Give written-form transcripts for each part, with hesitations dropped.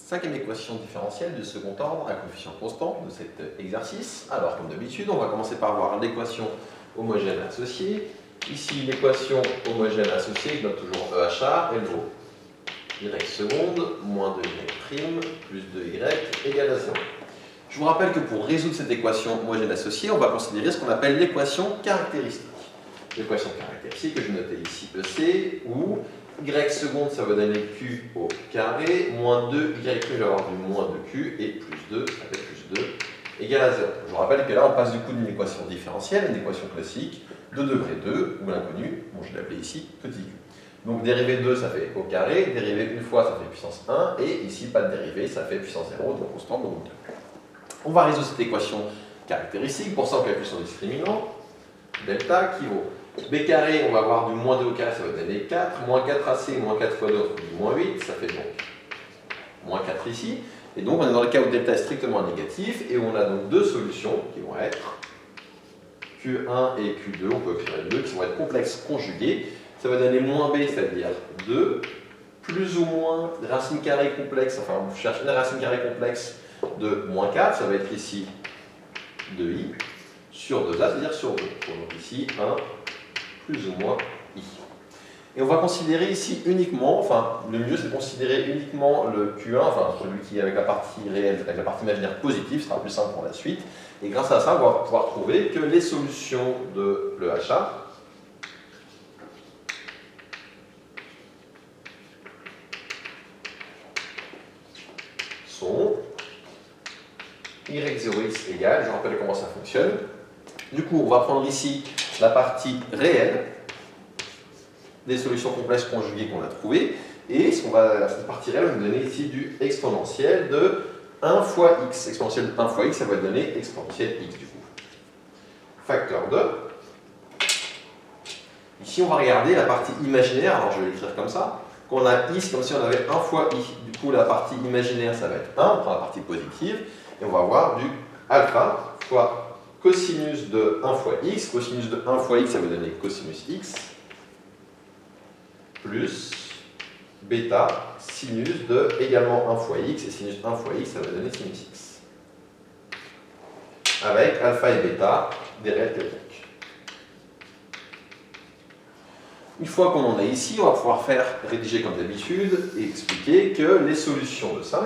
cinquième équation différentielle du second ordre à coefficient constant de cet exercice. Alors, comme d'habitude, on va commencer par voir l'équation homogène associée. Ici, l'équation homogène associée, je note toujours EHA, elle vaut y seconde moins 2y' plus 2y égale à 0. Je vous rappelle que pour résoudre cette équation homogène associée, on va considérer ce qu'on appelle l'équation caractéristique. L'équation caractéristique que je notais ici EC, où y seconde, ça va donner q au carré, moins 2, y je vais avoir du moins 2q, et plus 2, ça fait plus 2, égale à 0. Je vous rappelle que là, on passe du coup d'une équation différentielle, une équation classique, de degré 2, ou l'inconnu, bon, je l'ai appelé ici petit q. Donc dérivé de 2, ça fait au carré, dérivé une fois, ça fait puissance 1, et ici, pas de dérivée, ça fait puissance 0, donc constante, donc 2. On va résoudre cette équation caractéristique, pour ça on calcule son discriminant, delta, qui vaut b carré, on va avoir du moins 2 au carré, ça va donner 4, moins 4ac, moins 4 fois 2, on trouve du moins 8, ça fait donc moins 4 ici. Et donc on est dans le cas où delta est strictement négatif, et où on a donc deux solutions qui vont être Q1 et Q2, on peut écrire les deux, qui vont être complexes conjugués. Ça va donner moins b, c'est-à-dire 2, plus ou moins racine carrée complexe, enfin on cherche une racine carrée complexe de moins 4, ça va être ici 2i, sur 2a, c'est-à-dire sur 2. Donc ici 1 plus ou moins i. Et on va considérer ici uniquement, enfin le mieux c'est de considérer uniquement le Q1, enfin celui qui est avec la partie réelle, avec la partie imaginaire positive, ce sera plus simple pour la suite. Et grâce à ça, on va pouvoir trouver que les solutions de l'EHA sont y0x égale, je rappelle comment ça fonctionne. Du coup, on va prendre ici la partie réelle des solutions complexes conjuguées qu'on a trouvées. Et cette partie réelle va nous donner ici du exponentiel de 1 fois x. Exponentiel de 1 fois x, ça va donner exponentiel x du coup. Facteur de. Ici, on va regarder la partie imaginaire. Alors, je vais l'écrire comme ça. Qu'on a i, c'est comme si on avait 1 fois i. Du coup, la partie imaginaire, ça va être 1. On prend la partie positive. Et on va avoir du alpha fois cosinus de 1 fois x. Cosinus de 1 fois x, ça va donner cosinus x. Plus bêta sinus de également 1 fois x. Et sinus 1 fois x, ça va donner sinus x. Avec alpha et bêta des réels quelconques. Une fois qu'on en est ici, on va pouvoir rédiger comme d'habitude et expliquer que les solutions de 5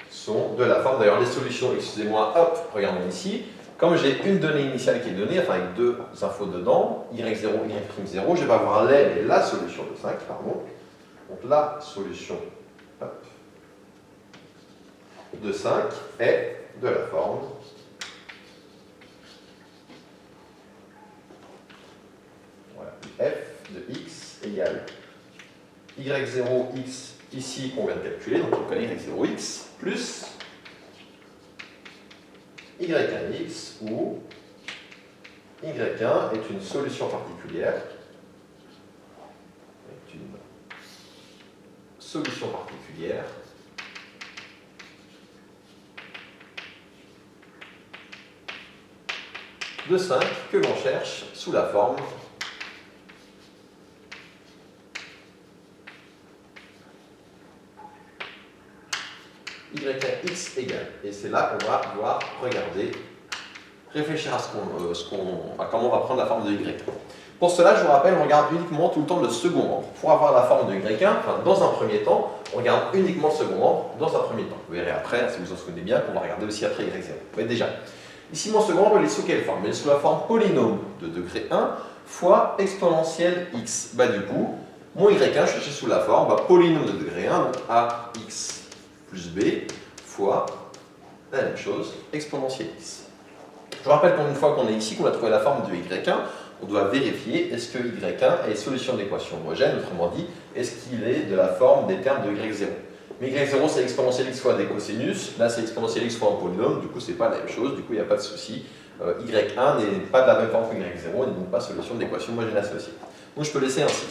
sont de la forme, d'ailleurs les solutions, excusez-moi, hop, regardons ici, comme j'ai une donnée initiale qui est donnée, enfin avec deux infos dedans, y0, y'0, je vais avoir la solution de 5, pardon, donc la solution de 5 est de la forme f de x égale y0x ici qu'on vient de calculer, donc on connaît y0x, plus y1x, où y1 est une solution particulière, de 5 que l'on cherche sous la forme y1x égale. Et c'est là qu'on va devoir regarder, réfléchir à comment on va prendre la forme de y1. Pour cela, je vous rappelle, on regarde uniquement tout le temps le second ordre. Pour avoir la forme de y1, enfin, dans un premier temps, on regarde uniquement le second ordre dans un premier temps. Vous verrez après, si vous en souvenez bien, qu'on va regarder aussi après y0. Mais déjà, ici mon second ordre, il est sous quelle forme? Il est sous la forme polynôme de degré 1 fois exponentielle x. Bah, du coup, mon y1, je cherche sous la forme polynôme de degré 1, donc ax plus b fois la même chose, exponentielle x. Je vous rappelle qu'une fois qu'on est ici, qu'on a trouvé la forme de y1, on doit vérifier est-ce que y1 est solution d'équation homogène, autrement dit, est-ce qu'il est de la forme des termes de y0. Mais y0 c'est exponentielle x fois des cosinus, là c'est exponentielle x fois un polynôme, du coup c'est pas la même chose, du coup il n'y a pas de souci. y1 n'est pas de la même forme que y0, n'est donc pas solution d'équation homogène associée. Donc je peux laisser ainsi.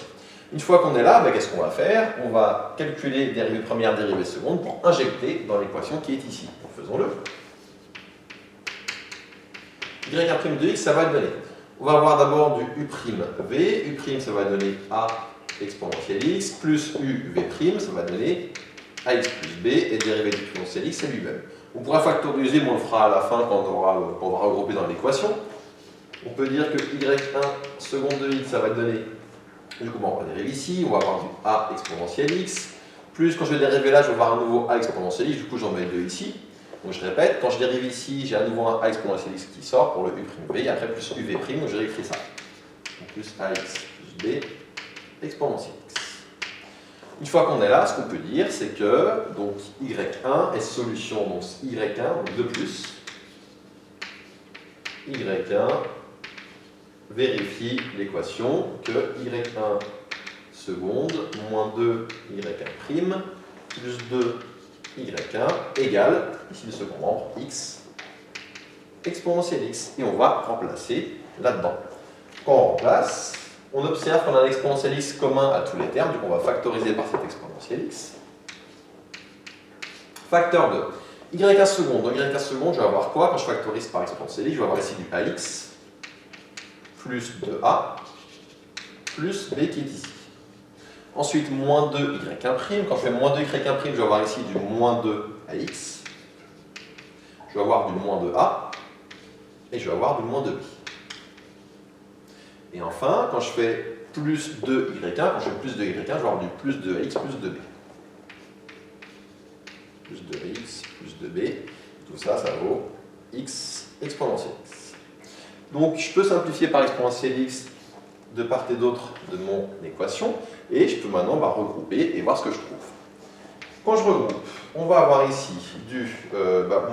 Une fois qu'on est là, qu'est-ce qu'on va faire? On va calculer dérivée première, dérivée seconde pour injecter dans l'équation qui est ici. Faisons-le. y' de x, ça va donner On va avoir d'abord du u'V. U' ça va donner A exponentielle x, plus uV', ça va donner AX plus B, et dérivé du exponentielle x, c'est lui-même. On pourra factoriser, mais on le fera à la fin quand on va regrouper dans l'équation. On peut dire que y1 seconde de x, ça va donner, du coup on va dériver ici, on va avoir du A exponentielle x, plus quand je vais dériver là, je vais avoir un nouveau A exponentielle x, du coup j'en mets 2 ici. Donc je répète, quand je dérive ici, j'ai à nouveau un A exponentielle x qui sort pour le u'V, et après plus uV', donc je réécris ça. Donc plus AX plus B exponentielle x. Une fois qu'on est là, ce qu'on peut dire, c'est que donc, y1 est solution, donc y1, donc 2 plus, y1 vérifie l'équation que y1 seconde moins 2 y1' plus 2 y1 égale, ici le second membre, x exponentielle x. Et on va remplacer là-dedans. Quand on remplace, on observe qu'on a un exponentielle x commun à tous les termes, donc on va factoriser par cet exponentielle x. Facteur de y1 seconde. Donc y1 seconde, je vais avoir quoi quand je factorise par exponentielle x? Je vais avoir ici du ax plus 2a plus b qui est ici. Ensuite, moins 2 y1'. Quand je fais moins 2 y1', je vais avoir ici du moins 2 ax. Je vais avoir du moins 2a et je vais avoir du moins 2b. Et enfin, quand je fais plus 2y1, quand je fais plus 2y1, je vais avoir du plus 2ax plus 2b. Plus 2ax plus 2b. Tout ça, ça vaut x exponentielle x. Donc, je peux simplifier par exponentielle x de part et d'autre de mon équation. Et je peux maintenant regrouper et voir ce que je trouve. Quand je regroupe, on va avoir ici du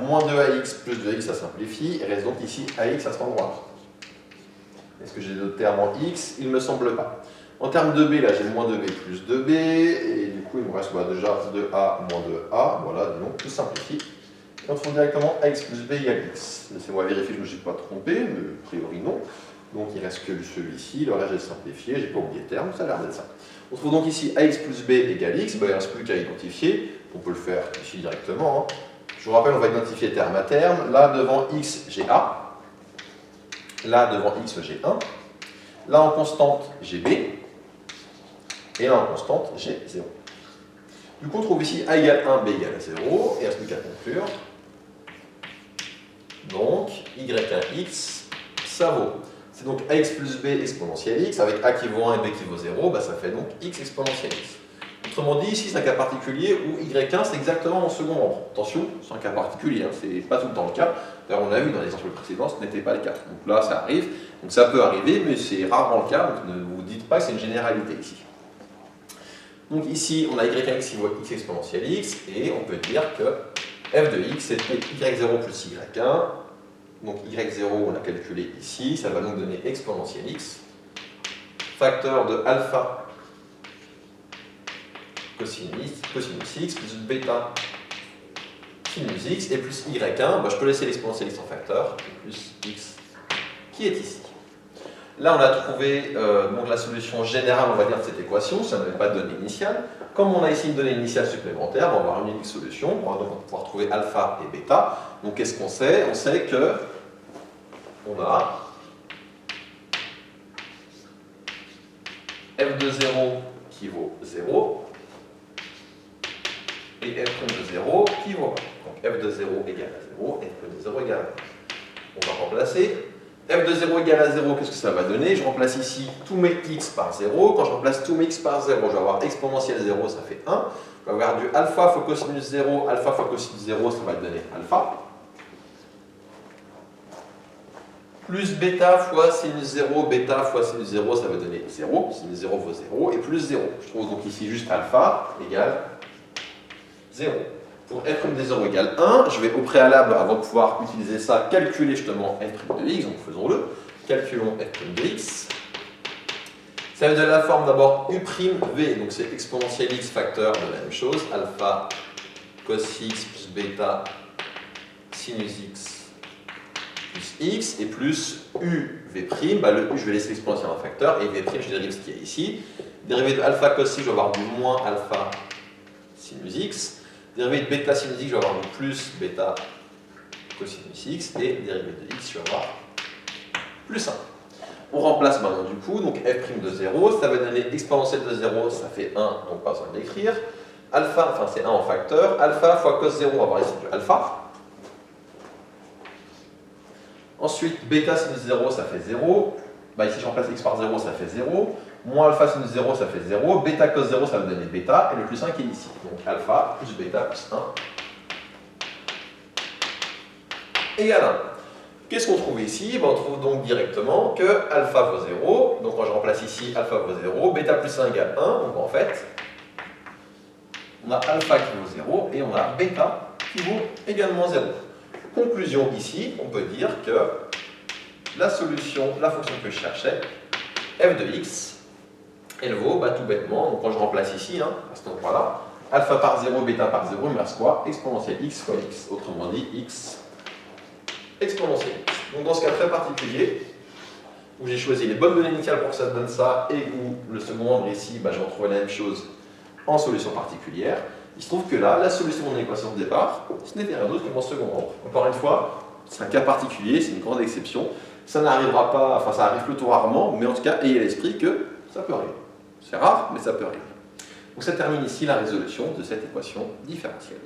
moins 2ax plus 2x, ça simplifie. Il reste donc ici ax à cet endroit-là. Est-ce que j'ai d'autres termes en x? Il ne me semble pas. En termes de b, là j'ai moins 2b plus 2b, et du coup il me reste déjà 2a moins 2a, voilà, donc tout simplifie. Et on trouve directement ax plus b égale x. Laissez-moi vérifier que je ne me suis pas trompé, mais a priori non. Donc il ne reste que celui-ci, le reste j'ai simplifié, j'ai pas oublié le terme, ça a l'air d'être ça. On trouve donc ici ax plus b égale x, il ne reste plus qu'à identifier, on peut le faire ici directement. Je vous rappelle, on va identifier terme à terme, là devant x j'ai a. Là, devant x, j'ai 1. Là, en constante, j'ai b. Et là, en constante, j'ai 0. Du coup, on trouve ici a égale 1, b égale 0. Et il ne reste plus qu'à conclure. Donc, y1x, ça vaut. C'est donc ax plus b exponentielle x. Avec a qui vaut 1 et b qui vaut 0, ça fait donc x exponentielle x. Autrement dit, ici, c'est un cas particulier où y1, c'est exactement mon second membre. Attention, c'est un cas particulier, ce n'est pas tout le temps le cas. D'ailleurs, on l'a vu dans les exemples précédents, ce n'était pas le cas. Donc là, ça arrive. Donc ça peut arriver, mais c'est rarement le cas. Donc ne vous dites pas que c'est une généralité ici. Donc ici, on a y1x qui vaut x exponentielle x, et on peut dire que f de x, c'était y0 plus y1. Donc y0, on l'a calculé ici, ça va donc donner exponentielle x. Facteur de alpha cosinus x plus bêta sinus x et plus y1, je peux laisser l'exponentielle x en facteur, plus x qui est ici. Là, on a trouvé donc la solution générale, on va dire, de cette équation, ça n'avait pas de donnée initiale. Comme on a ici une donnée initiale supplémentaire, on va avoir une unique solution, on va donc pouvoir trouver alpha et bêta. Donc qu'est-ce qu'on sait? On sait que on a f de 0 qui vaut 0, et f' de 0 qui vaut 1. Donc f de 0 égale à 0 et f de 0 égale à 1. On va remplacer. F de 0 égale à 0, qu'est-ce que ça va donner? Je remplace ici tous mes x par 0. Quand je remplace tous mes x par 0, je vais avoir exponentielle 0, ça fait 1. Je vais avoir du alpha fois cosinus 0, alpha fois cosinus 0, ça va donner alpha. Plus bêta fois sinus 0, bêta fois sinus 0, ça va donner 0. Sinus 0 vaut 0, et plus 0. Je trouve donc ici juste alpha égale 0. Pour f' de 0 égale 1, je vais au préalable, avant de pouvoir utiliser ça, calculer justement f' de x, donc faisons-le. Calculons f' de x. Ça va donner la forme d'abord u'v, donc c'est exponentielle x facteur de la même chose, alpha cos x plus bêta sinus x plus x, et plus uv', le u je vais laisser l'exponentielle en facteur, et v', je dérive ce qu'il y a ici. Dérivé de alpha cos x, je vais avoir du moins alpha sinus x. Dérivé de bêta sinus x, je vais avoir du plus bêta cosinus x, et dérivé de x, je vais avoir plus 1. On remplace maintenant du coup, donc f' de 0, ça va donner exponentielle de 0, ça fait 1, donc pas besoin de l'écrire. Alpha, enfin c'est 1 en facteur, alpha fois cos 0, on va voir ici du alpha. Ensuite, bêta sinus 0, ça fait 0. Bah, ici, je remplace x par 0, ça fait 0. Moins alpha sinus 0, ça fait 0. Bêta cos 0, ça va donner bêta. Et le plus 1 qui est ici. Donc alpha plus bêta plus 1 égale 1. Qu'est-ce qu'on trouve ici? On trouve donc directement que alpha vaut 0. Donc quand je remplace ici, alpha vaut 0. Bêta plus 1 égale 1. Donc en fait, on a alpha qui vaut 0 et on a bêta qui vaut également 0. Conclusion ici, on peut dire que la solution, la fonction que je cherchais, f de x, elle vaut tout bêtement, donc quand je remplace ici, à cet endroit-là, alpha par 0, bêta par 0, me reste quoi? Exponentielle x fois x, autrement dit x exponentielle x. Donc dans ce cas très particulier, où j'ai choisi les bonnes données initiales pour que ça donne ça, et où le second membre ici, je retrouve la même chose en solution particulière, il se trouve que là, la solution de mon équation de départ, ce n'était rien d'autre que mon second membre. Encore une fois, c'est un cas particulier, c'est une grande exception. Ça n'arrivera pas, enfin ça arrive plutôt rarement, mais en tout cas, ayez à l'esprit que ça peut arriver. C'est rare, mais ça peut arriver. Donc ça termine ici la résolution de cette équation différentielle.